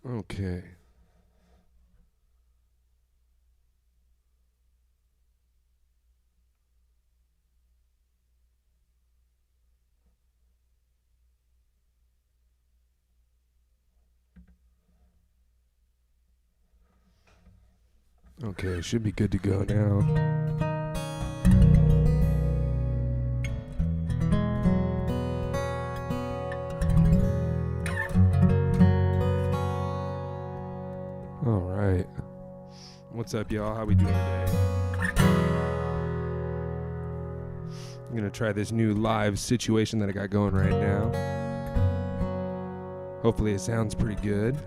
Okay. Okay, should be good to go now. All right. What's up, y'all? How we doing today? I'm gonna try this new live situation that I got going right now. Hopefully it sounds pretty good.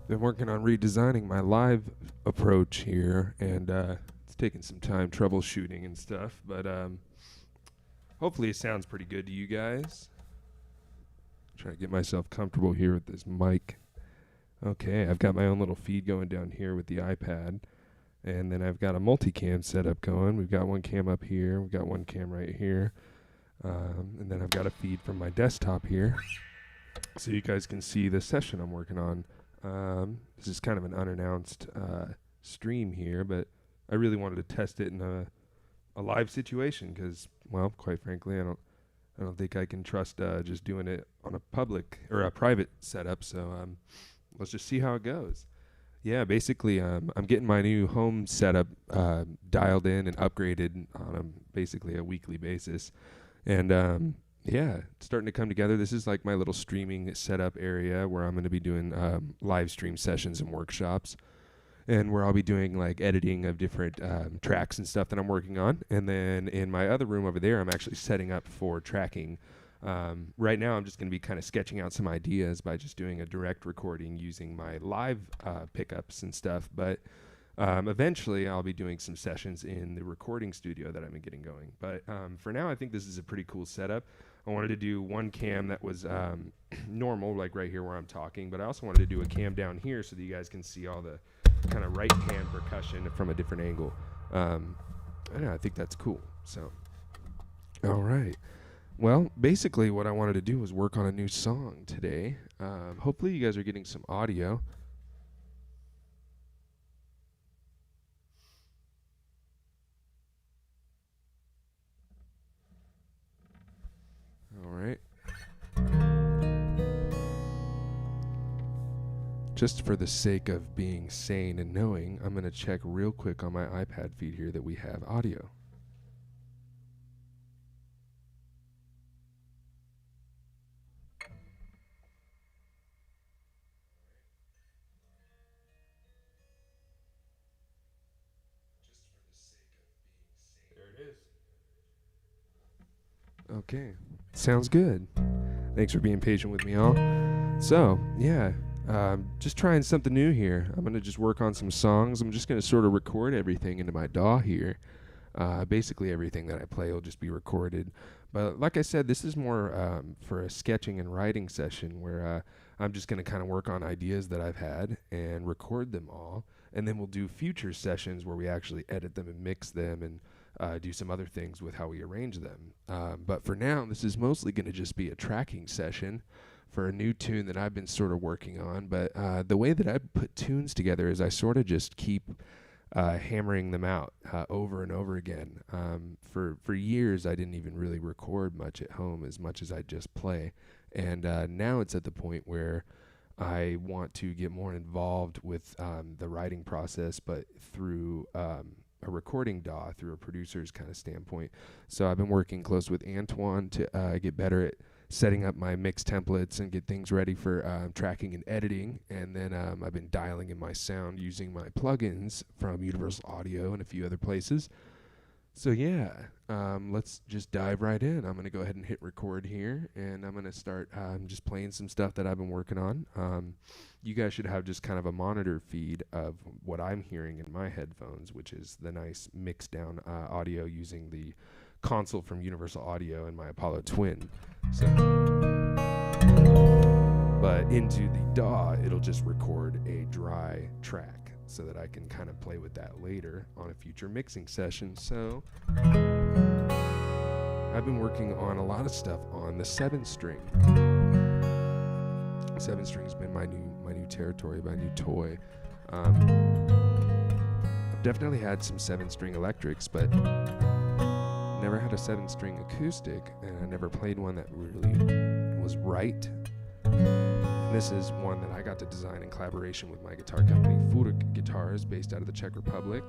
Been working on redesigning my live approach here, and it's taking some time troubleshooting and stuff, but hopefully it sounds pretty good to you guys. Trying to get myself comfortable here with this mic. Okay, I've got my own little feed going down here with the iPad, and then I've got a multicam setup going. We've got one cam up here, we've got one cam right here, and then I've got a feed from my desktop here, so you guys can see the session I'm working on. This is kind of an unannounced stream here, but I really wanted to test it in a live situation because, well, quite frankly, I don't think I can trust just doing it on a public or a private setup. So let's just see how it goes. Yeah, basically, I'm getting my new home setup dialed in and upgraded on basically a weekly basis, and yeah, it's starting to come together. This is like my little streaming setup area where I'm going to be doing live stream sessions and workshops, and where I'll be doing like editing of different tracks and stuff that I'm working on. And then in my other room over there, I'm actually setting up for tracking. Right now, I'm just going to be kind of sketching out some ideas by just doing a direct recording using my live pickups and stuff. But eventually, I'll be doing some sessions in the recording studio that I've been getting going. But for now, I think this is a pretty cool setup. I wanted to do one cam that was normal, like right here where I'm talking, but I also wanted to do a cam down here so that you guys can see all the kind of right hand percussion from a different angle. I don't know, I think that's cool. So, all right. Well, basically what I wanted to do was work on a new song today. Hopefully you guys are getting some audio. All right. Just for the sake of being sane and knowing, I'm going to check real quick on my iPad feed here that we have audio. There it is. Okay, sounds good. Thanks for being patient with me all. So, yeah, just trying something new here. I'm going to just work on some songs. I'm just going to sort of record everything into my DAW here. Basically everything that I play will just be recorded. But like I said, this is more for a sketching and writing session where I'm just going to kind of work on ideas that I've had and record them all. And then we'll do future sessions where we actually edit them and mix them and do some other things with how we arrange them. But for now, this is mostly going to just be a tracking session for a new tune that I've been sort of working on. But the way that I put tunes together is I sort of just keep hammering them out over and over again. For years, I didn't even really record much at home as much as I just play. And now it's at the point where I want to get more involved with the writing process, but through a recording DAW, through a producer's kind of standpoint. So I've been working close with Antoine to get better at setting up my mix templates and get things ready for tracking and editing. And then I've been dialing in my sound using my plugins from Universal Audio and a few other places. So yeah, let's just dive right in. I'm going to go ahead and hit record here, and I'm going to start just playing some stuff that I've been working on. You guys should have just kind of a monitor feed of what I'm hearing in my headphones, which is the nice mixed down audio using the console from Universal Audio and my Apollo Twin. So, but into the DAW, it'll just record a dry track. so that I can kind of play with that later on a future mixing session. So I've been working on a lot of stuff on the 7-string. 7-string's been my new territory, my new toy. I've definitely had some 7-string electrics, but never had a 7-string acoustic, and I never played one that really was right. And this is one that I got to design in collaboration with my guitar company, Furch Guitars, based out of the Czech Republic.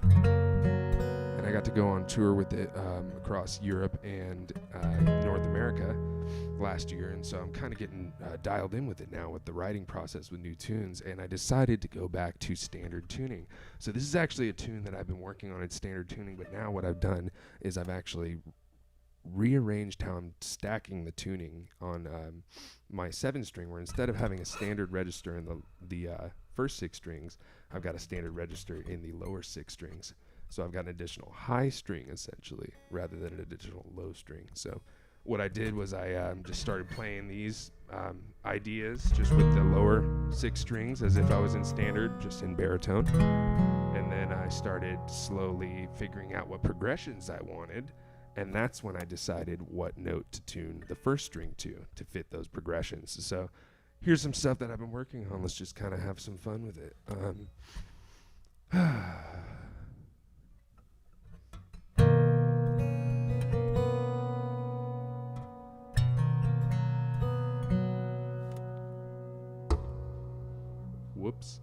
And I got to go on tour with it across Europe and North America last year, and so I'm kind of getting dialed in with it now with the writing process with new tunes, and I decided to go back to standard tuning. So this is actually a tune that I've been working on in standard tuning, but now what I've done is I've actually rearranged how I'm stacking the tuning on my 7-string, where instead of having a standard register in the first 6 strings, I've got a standard register in the lower 6 strings. So I've got an additional high string, essentially, rather than an additional low string. So what I did was I just started playing these ideas just with the lower 6 strings as if I was in standard, just in baritone. And then I started slowly figuring out what progressions I wanted. And that's when I decided what note to tune the first string to fit those progressions. So here's some stuff that I've been working on. Let's just kind of have some fun with it. Whoops.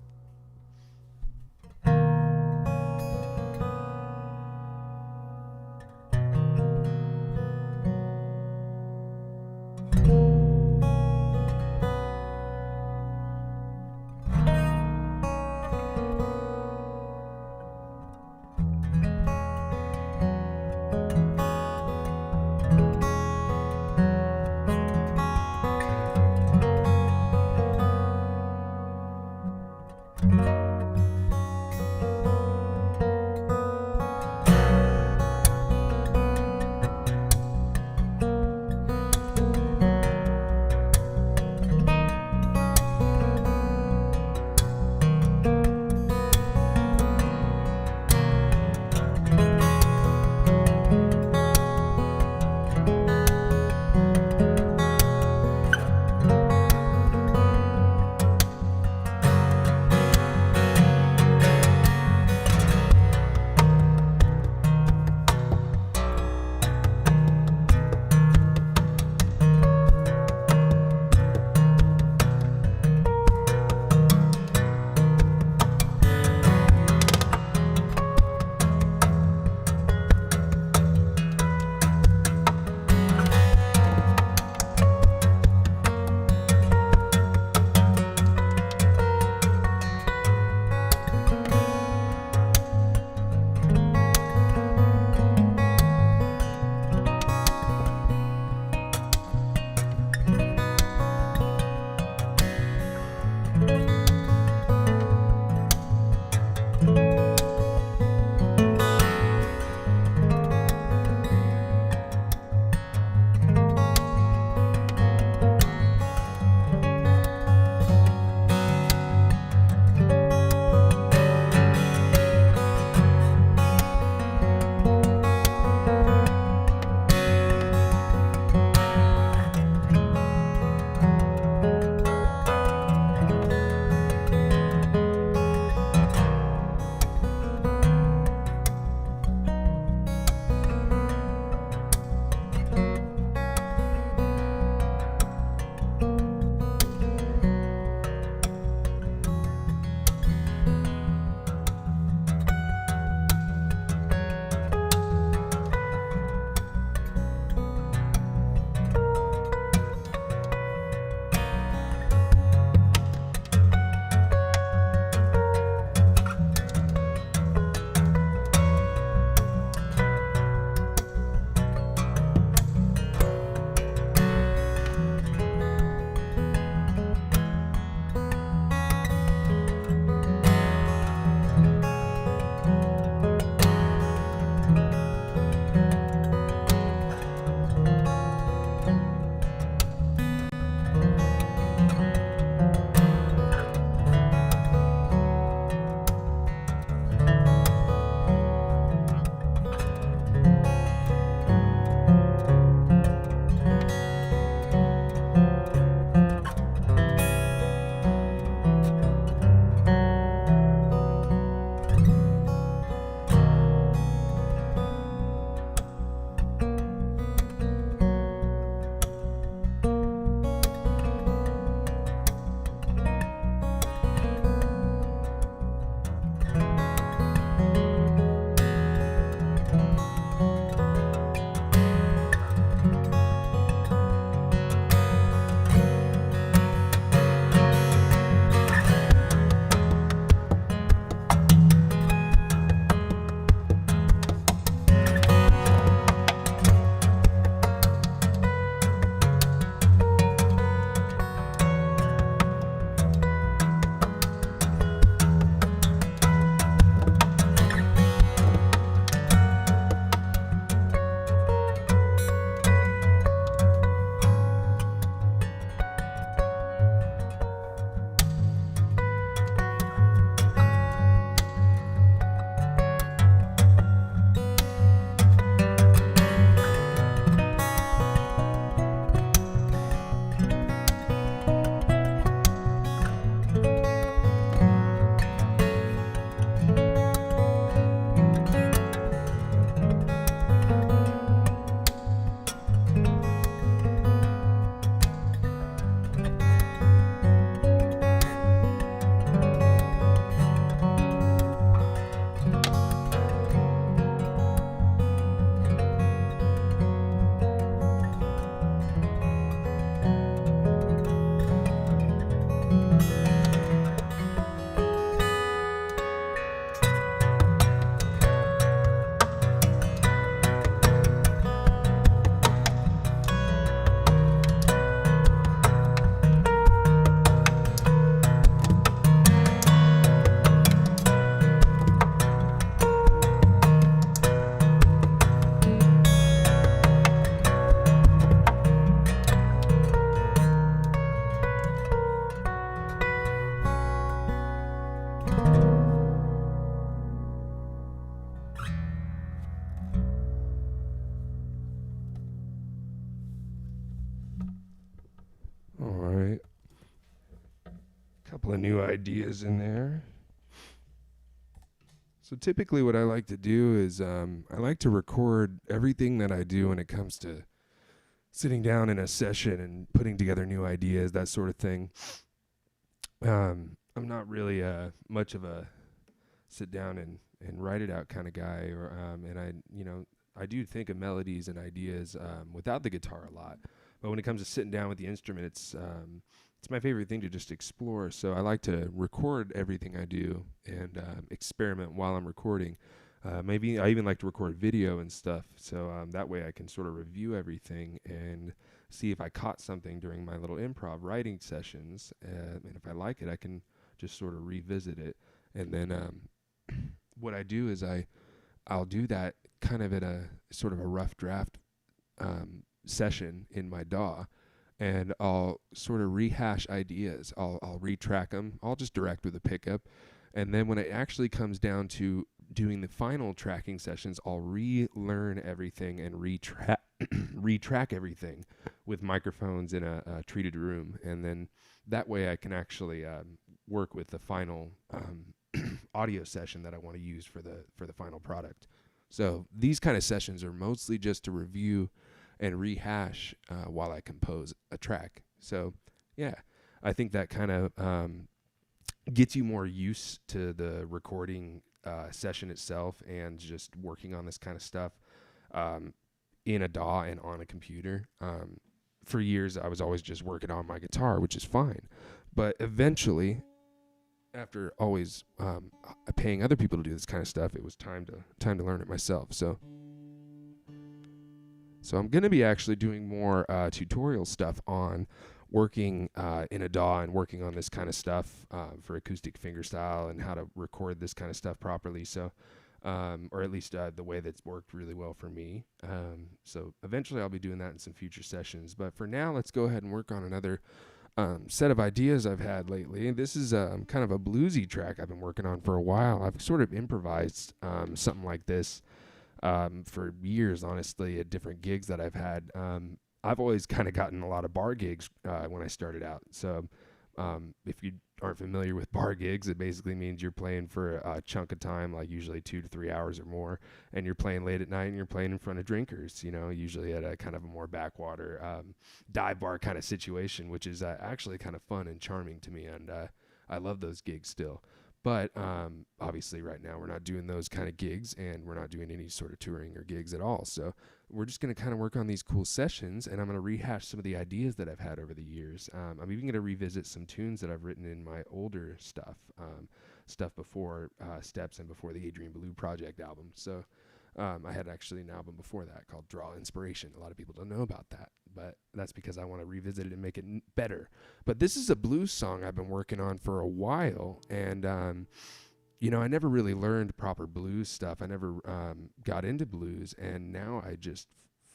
couple of new ideas in there. So typically what I like to do is I like to record everything that I do when it comes to sitting down in a session and putting together new ideas, that sort of thing. I'm not really much of a sit down and write it out kind of guy, or and I do think of melodies and ideas without the guitar a lot. But when it comes to sitting down with the instrument, it's my favorite thing to just explore. So I like to record everything I do and experiment while I'm recording. Maybe I even like to record video and stuff. So that way I can sort of review everything and see if I caught something during my little improv writing sessions. And if I like it, I can just sort of revisit it. And then what I do is I'll do that kind of in a sort of a rough draft session in my DAW, and I'll sort of rehash ideas. I'll retrack them. I'll just direct with a pickup, and then when it actually comes down to doing the final tracking sessions, I'll relearn everything and retrack everything with microphones in a treated room, and then that way I can actually work with the final audio session that I want to use for the final product. So these kind of sessions are mostly just to review and rehash while I compose a track. So yeah, I think that kind of gets you more used to the recording session itself and just working on this kind of stuff in a DAW and on a computer. For years, I was always just working on my guitar, which is fine. But eventually, after always paying other people to do this kind of stuff, it was time to learn it myself. So I'm going to be actually doing more tutorial stuff on working in a DAW and working on this kind of stuff for acoustic fingerstyle and how to record this kind of stuff properly. So, or at least the way that's worked really well for me. So eventually I'll be doing that in some future sessions. But for now, let's go ahead and work on another set of ideas I've had lately. This is kind of a bluesy track I've been working on for a while. I've sort of improvised something like this for years, honestly, at different gigs that I've had. I've always kind of gotten a lot of bar gigs when I started out. So if you aren't familiar with bar gigs, it basically means you're playing for a chunk of time, like usually 2 to 3 hours or more, and you're playing late at night and you're playing in front of drinkers, usually at a kind of a more backwater dive bar kind of situation, which is actually kind of fun and charming to me, and I love those gigs still. But obviously right now we're not doing those kind of gigs, and we're not doing any sort of touring or gigs at all. So we're just going to kind of work on these cool sessions, and I'm going to rehash some of the ideas that I've had over the years. I'm even going to revisit some tunes that I've written in my older stuff before Steps and before the Adrian Ballou Project album. So I had actually an album before that called Draw Inspiration. A lot of people don't know about that, but that's because I want to revisit it and make it better. But this is a blues song I've been working on for a while, and I never really learned proper blues stuff. I never got into blues, and now I just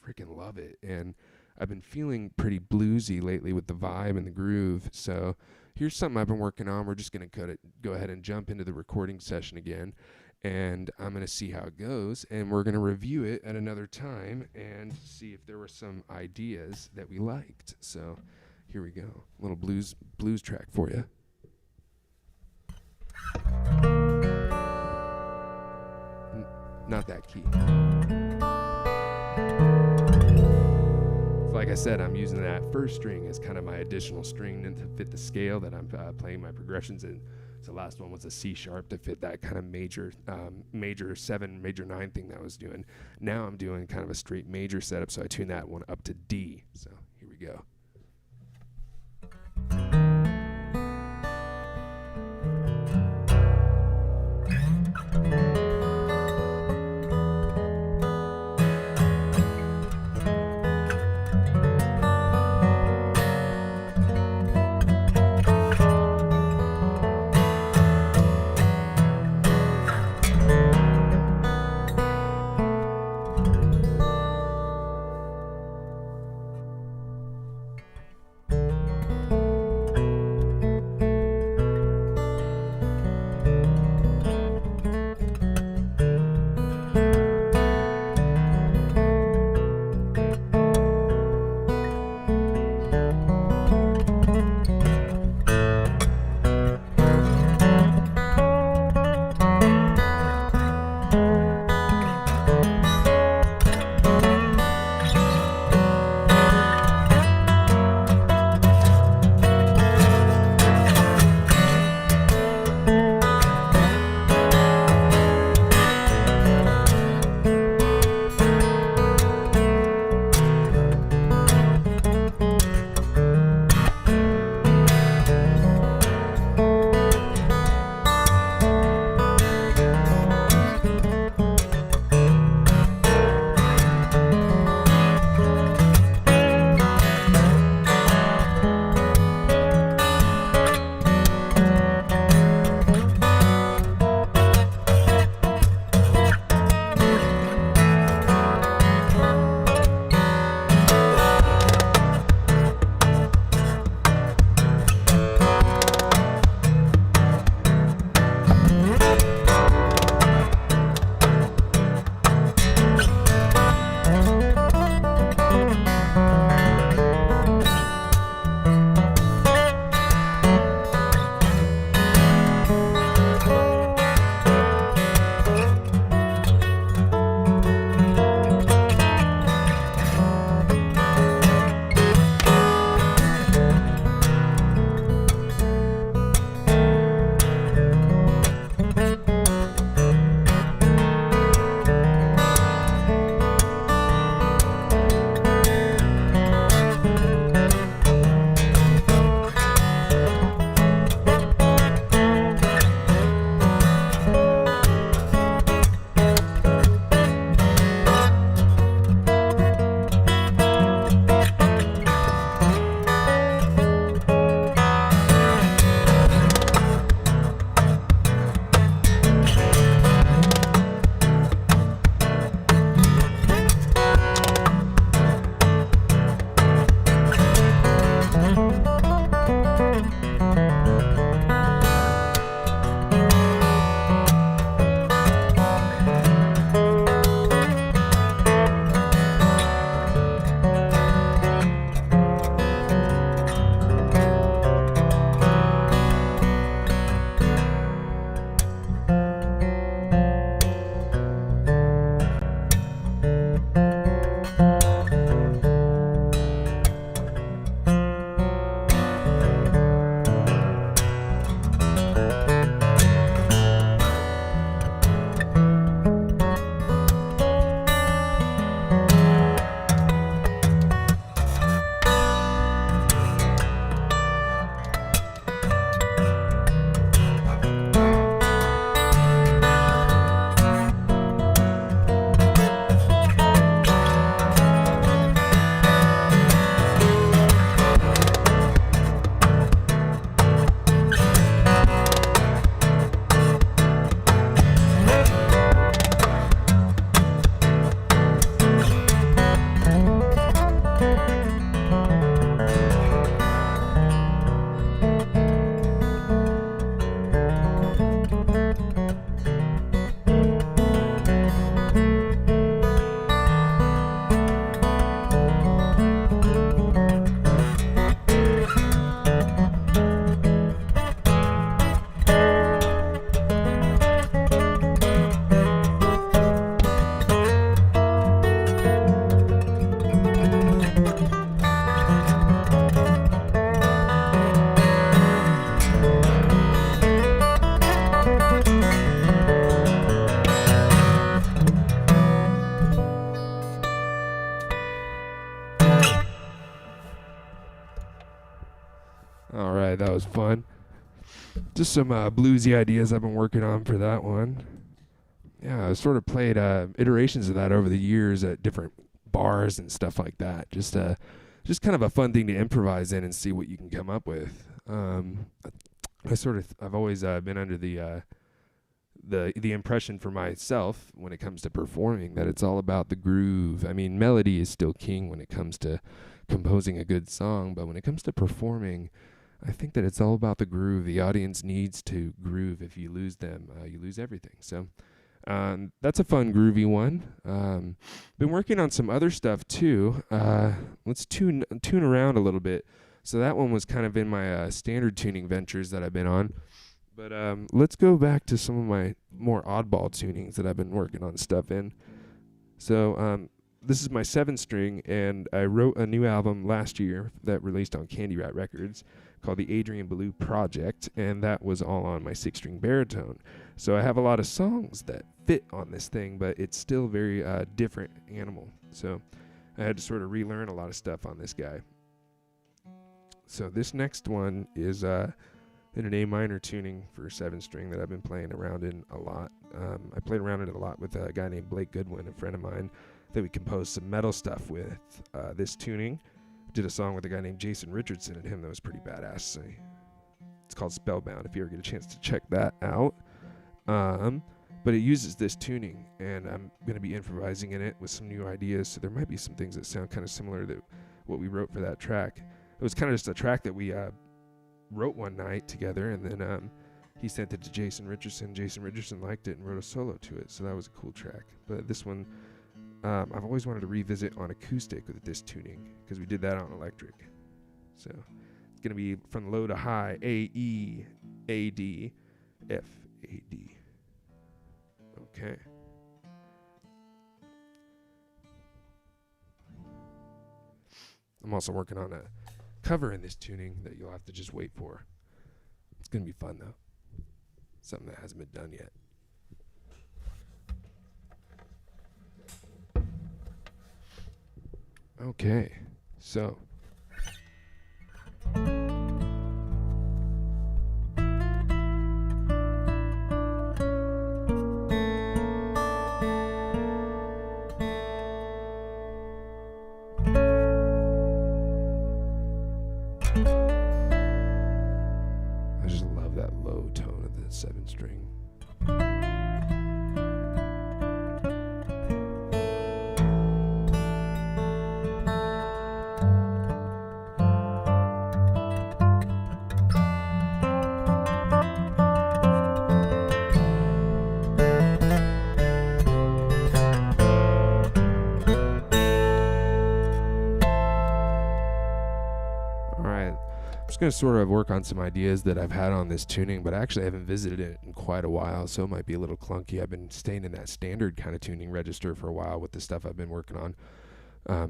freaking love it. And I've been feeling pretty bluesy lately with the vibe and the groove. So here's something I've been working on. We're just going to go ahead and jump into the recording session again, and I'm going to see how it goes, and we're going to review it at another time and see if there were some ideas that we liked. So here we go. A little blues track for you. Not that key. So like I said, I'm using that first string as kind of my additional string to fit the scale that I'm playing my progressions in. So the last one was a C sharp to fit that kind of major 7, major 9 thing that I was doing. Now I'm doing kind of a straight major setup, so I tune that one up to D. So here we go. All right, that was fun. Just some bluesy ideas I've been working on for that one. Yeah, I sort of played iterations of that over the years at different bars and stuff like that. Just kind of a fun thing to improvise in and see what you can come up with. I've always been under the impression for myself when it comes to performing that it's all about the groove. I mean, melody is still king when it comes to composing a good song, but when it comes to performing, I think that it's all about the groove. The audience needs to groove. If you lose them, you lose everything. So that's a fun, groovy one. Been working on some other stuff too. Let's tune around a little bit. So that one was kind of in my standard tuning ventures that I've been on. But let's go back to some of my more oddball tunings that I've been working on stuff in. So this is my 7-string, and I wrote a new album last year that released on CandyRat Records called the Adrian Ballou Project, and that was all on my 6-string baritone. So I have a lot of songs that fit on this thing, but it's still very different animal. So I had to sort of relearn a lot of stuff on this guy. So this next one is in an A minor tuning for 7-string that I've been playing around in a lot. I played around in it a lot with a guy named Blake Goodwin, a friend of mine, that we composed some metal stuff with this tuning. Did a song with a guy named Jason Richardson and him that was pretty badass. So it's called Spellbound, if you ever get a chance to check that out. But it uses this tuning, and I'm going to be improvising in it with some new ideas, so there might be some things that sound kind of similar to what we wrote for that track. It was kind of just a track that we wrote one night together, and then he sent it to Jason Richardson. Jason Richardson liked it and wrote a solo to it, so that was a cool track. But this one, I've always wanted to revisit on acoustic with this tuning, because we did that on electric. So it's going to be from low to high, A, E, A, D, F, A, D. Okay. I'm also working on a cover in this tuning that you'll have to just wait for. It's going to be fun, though. Something that hasn't been done yet. Okay, so I just love that low tone of the 7-string. Going to sort of work on some ideas that I've had on this tuning, but actually I haven't visited it in quite a while, so it might be a little clunky. I've been staying in that standard kind of tuning register for a while with the stuff I've been working on.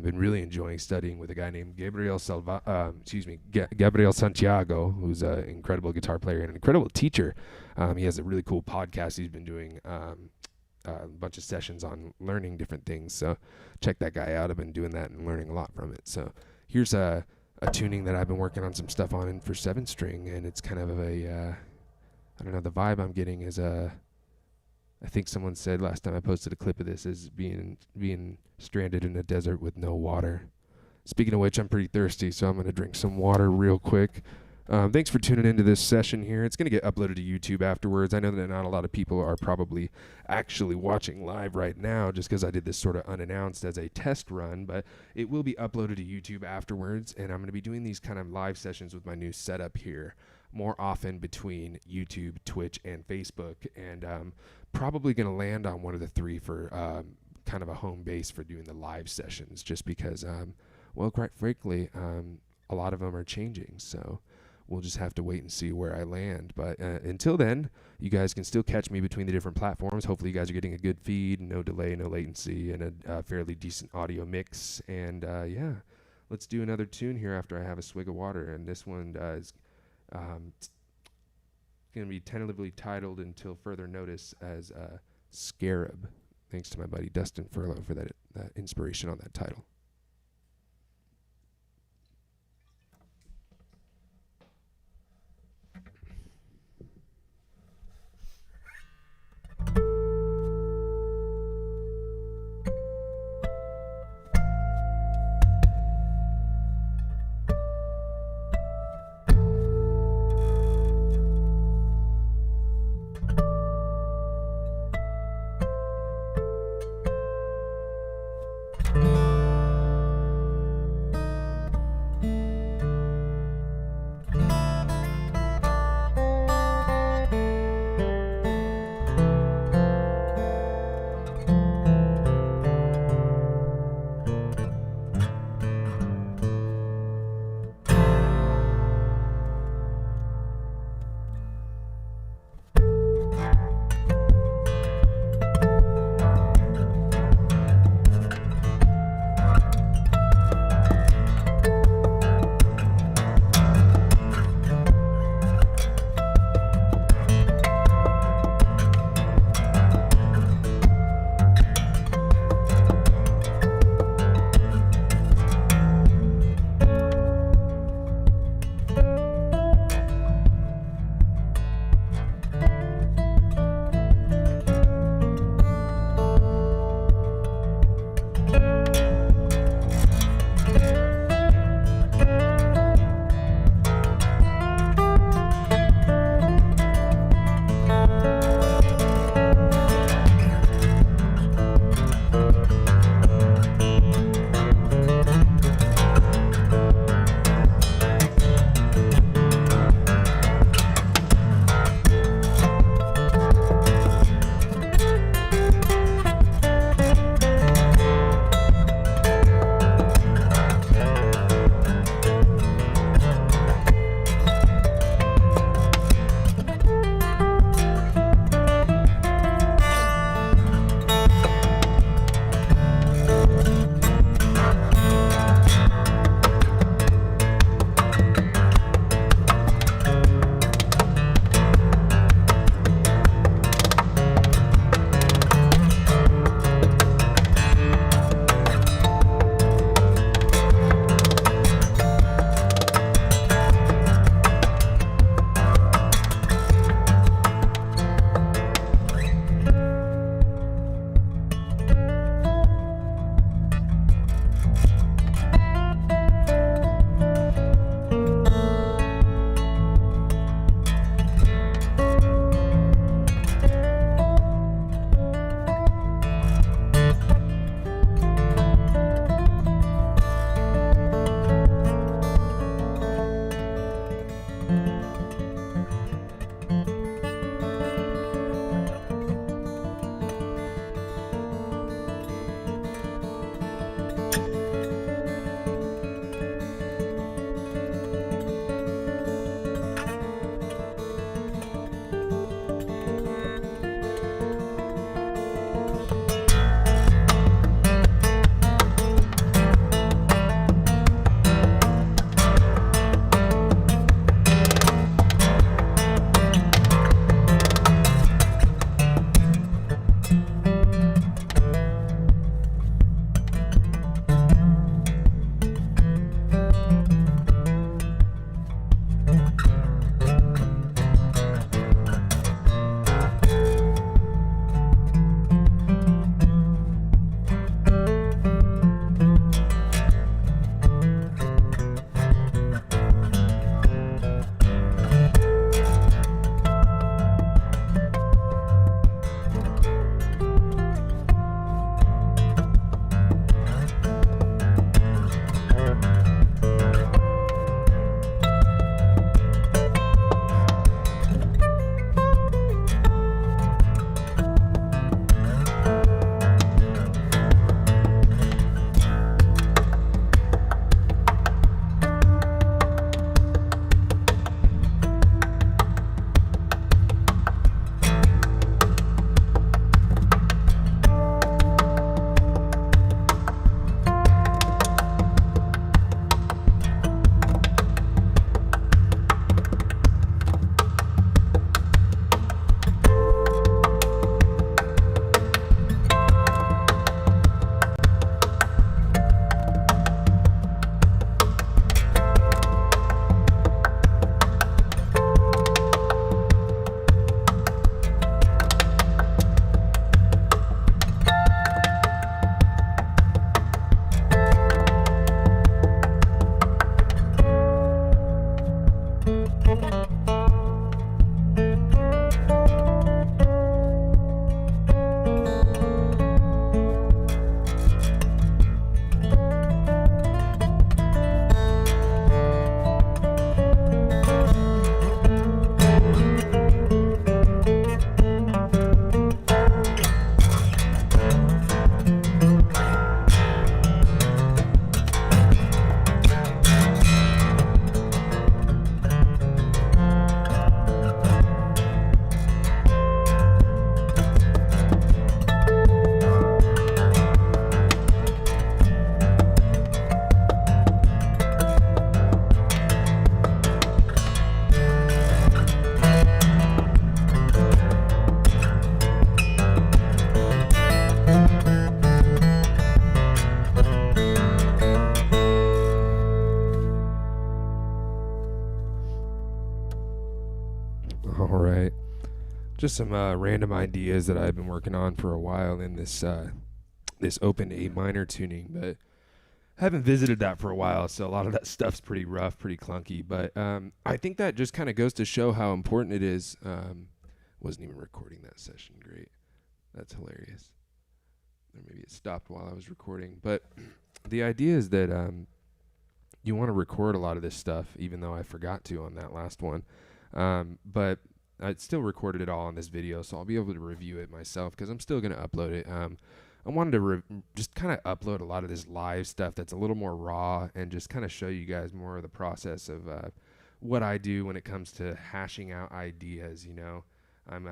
Been really enjoying studying with a guy named Gabriel Santiago, who's an incredible guitar player and an incredible teacher. He has a really cool podcast. He's been doing a bunch of sessions on learning different things, so check that guy out. I've been doing that and learning a lot from it. So here's a tuning that I've been working on some stuff on in for 7-string, and it's kind of a, I don't know, the vibe I'm getting is I think someone said last time I posted a clip of this is being stranded in a desert with no water. Speaking of which, I'm pretty thirsty, so I'm going to drink some water real quick. Thanks for tuning into this session here. It's going to get uploaded to YouTube afterwards. I know that not a lot of people are probably actually watching live right now just because I did this sort of unannounced as a test run, but it will be uploaded to YouTube afterwards, and I'm going to be doing these kind of live sessions with my new setup here more often between YouTube, Twitch, and Facebook, and probably going to land on one of the three for kind of a home base for doing the live sessions just because, well, quite frankly, a lot of them are changing, so we'll just have to wait and see where I land. But until then, you guys can still catch me between the different platforms. Hopefully you guys are getting a good feed, no delay, no latency, and a fairly decent audio mix. And yeah, let's do another tune here after I have a swig of water. And this one is going to be tentatively titled until further notice as Scarab. Thanks to my buddy Dustin Furlow for that inspiration on that title. Just some random ideas that I've been working on for a while in this open A minor tuning, but haven't visited that for a while, so a lot of that stuff's pretty rough, pretty clunky. But I think that just kind of goes to show how important it is. Wasn't even recording that session. Great. That's hilarious. Or maybe it stopped while I was recording. But the idea is that you want to record a lot of this stuff, even though I forgot to on that last one. But I still recorded it all on this video, so I'll be able to review it myself because I'm still going to upload it. I wanted to just kind of upload a lot of this live stuff that's a little more raw and just kind of show you guys more of the process of what I do when it comes to hashing out ideas. You know, I'm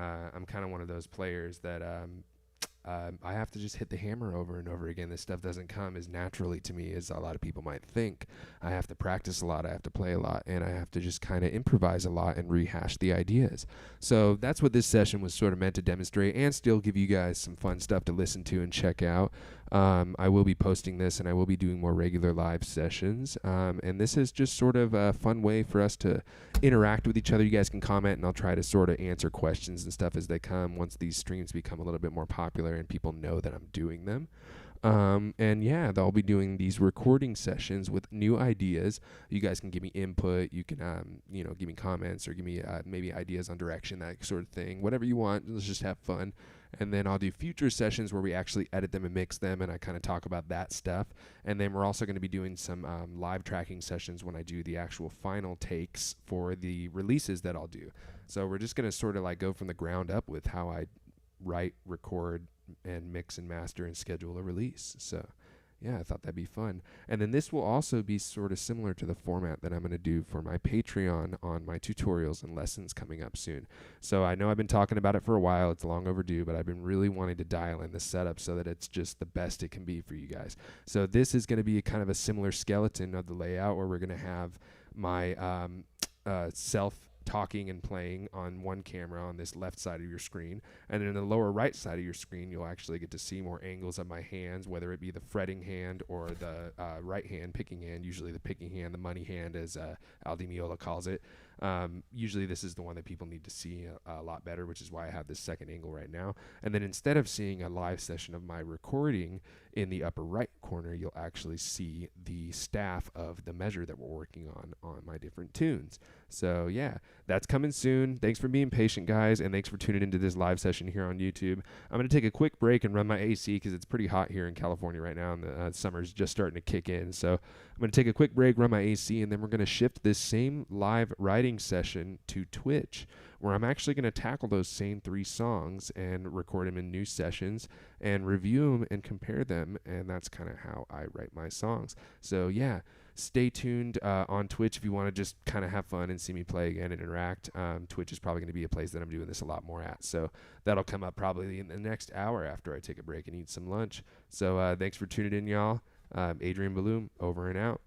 kind of one of those players that I have to just hit the hammer over and over again. This stuff doesn't come as naturally to me as a lot of people might think. I have to practice a lot, I have to play a lot, and I have to just kind of improvise a lot and rehash the ideas. So that's what this session was sort of meant to demonstrate, and still give you guys some fun stuff to listen to and check out. I will be posting this, and I will be doing more regular live sessions. And this is just sort of a fun way for us to interact with each other. You guys can comment, and I'll try to sort of answer questions and stuff as they come once these streams become a little bit more popular and people know that I'm doing them. And yeah, I'll be doing these recording sessions with new ideas. You guys can give me input. You can, give me comments or give me maybe ideas on direction, that sort of thing. Whatever you want. Let's just have fun. And then I'll do future sessions where we actually edit them and mix them, and I kind of talk about that stuff. And then we're also going to be doing some live tracking sessions when I do the actual final takes for the releases that I'll do. So we're just going to sort of like go from the ground up with how I write, record, and mix and master and schedule a release. So yeah, I thought that'd be fun. And then this will also be sort of similar to the format that I'm going to do for my Patreon on my tutorials and lessons coming up soon. So I know I've been talking about it for a while. It's long overdue, but I've been really wanting to dial in the setup so that it's just the best it can be for you guys. So this is going to be kind of a similar skeleton of the layout where we're going to have my self talking and playing on one camera on this left side of your screen, and then in the lower right side of your screen you'll actually get to see more angles of my hands, whether it be the fretting hand or the right hand picking hand. Usually the picking hand, the money hand, as Aldi Meola calls it. Usually this is the one that people need to see a lot better, which is why I have this second angle right now. And then instead of seeing a live session of my recording in the upper right corner, you'll actually see the staff of the measure that we're working on my different tunes. So yeah, that's coming soon. Thanks for being patient, guys, and thanks for tuning into this live session here on YouTube. I'm going to take a quick break and run my AC because it's pretty hot here in California right now, and the summer's just starting to kick in. So I'm going to take a quick break, run my AC, and then we're going to shift this same live writing session to Twitch, where I'm actually going to tackle those same 3 songs and record them in new sessions and review them and compare them, and that's kind of how I write my songs. So yeah, stay tuned on Twitch if you want to just kind of have fun and see me play again and interact. Twitch is probably going to be a place that I'm doing this a lot more at, so that'll come up probably in the next hour after I take a break and eat some lunch. So thanks for tuning in, y'all. Adrian Balloom, over and out.